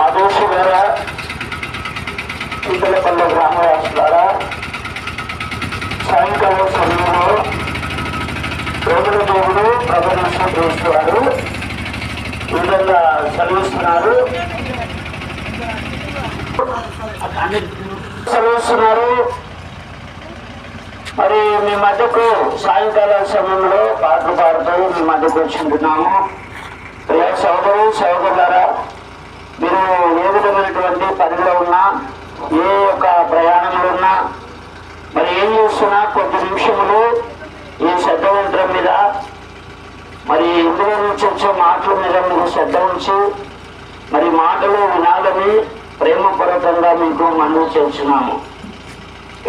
ఆదేశులారా, చింతలపల్లి గ్రామవాసులారా, సాయంకాలం సమయంలో ప్రభుల దేవుడు ప్రబలిస్తున్నారు. ఈ విధంగా సెలవిస్తున్నారు. మరి మీ మధ్యకు సాయంకాలం సమయంలో పాటలు పాడుతూ మీ మధ్యకు వచ్చింటున్నాము. ప్రియ సోదరు సోదరులారా, మీరు ఏ విధమైనటువంటి పనిలో ఉన్నా, ఏ యొక్క ప్రయాణంలో ఉన్నా, మరి ఏం చేస్తున్నా కొద్ది నిమిషములు ఈ శ్రద్ధ యంత్రం మీద, మరి ఇందులో నుంచి వచ్చే మాటల మీద మీరు శ్రద్ధ ఉంచి మరి మాటలు వినాలని ప్రేమపూర్వకంగా మీకు మనవి చేస్తున్నాము.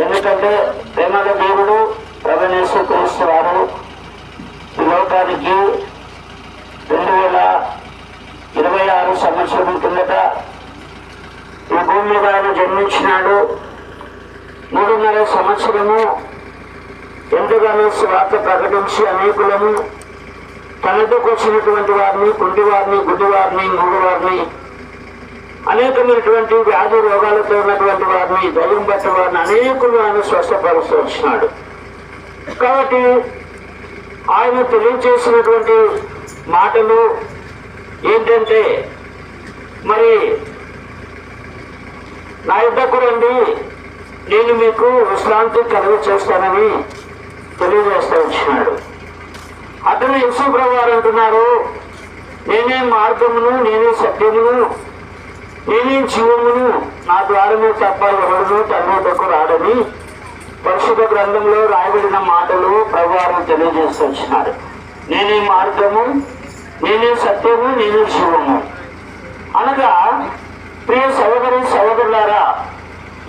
ఎందుకంటే ప్రేమల దేవుడు ప్రభువైన యేసుక్రీస్తు వారు ఈ లోకానికి 2026 సంవత్సరం కిందట ఈ భూమి మీద ఆయన జన్మించినాడు. 3.5 సంవత్సరము ఎంతగానో స్వార్థ ప్రకటించి అనేకులను తనకు వచ్చినటువంటి వారిని, కుంటివారిని, గుడ్డివారిని, మూడువారిని, అనేకమైనటువంటి వ్యాధి రోగాలతో ఉన్నటువంటి వారిని, ధైర్యం పట్టిన వారిని అనేకులు ఆయన స్వస్థపరుస్తూ వచ్చినాడు. కాబట్టి ఆయన తెలియజేసినటువంటి మాటలు ఏంటంటే, మరి నా యుద్ధకు రండి, నేను మీకు విశ్రాంతి కలుగ చేస్తానని తెలియజేస్తూ వచ్చినాడు. అతను యేసు ప్రభువు వారు అంటున్నారు, నేనే మార్గమును, నేనే సత్యమును, నేనే జీవమును, నా ద్వారమే తప్ప ఎవరును తండ్రి వద్దకు రాడని పరిశుద్ధ గ్రంథంలో రాయబడిన మాటలు ప్రభువారు తెలియజేస్తూ వచ్చినారు. నేనే మార్గము, నేనే సత్యము, నేనే జీవము అనగా, ప్రియ సహోదరి సహోదరులారా,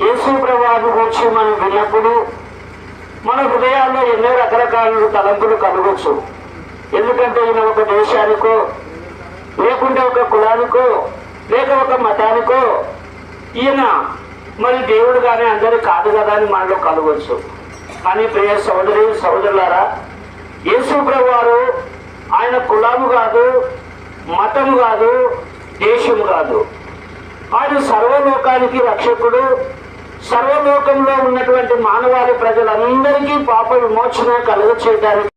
యేసు ప్రభువును గురించి మనం విన్నప్పుడు మన హృదయాల్లో ఎన్నో రకరకాల తలంపులు కలగొచ్చు. ఎందుకంటే ఈయన ఒక దేశానికో, లేకుంటే ఒక కులానికో, లేక ఒక మతానికో ఈయన మరి దేవుడు కానీ అందరూ కాదు కదా అని మనలో కలగొచ్చు. కానీ ప్రియ సహోదరి సహోదరులారా, యేసు ప్రభువు వారు ఆయన కులము కాదు, మతము కాదు, దేశము కాదు. ఆయన సర్వలోకానికి రక్షకుడు. సర్వలోకంలో ఉన్నటువంటి మానవాళి ప్రజలందరికీ పాప విమోచన కలుగ చేయడానికి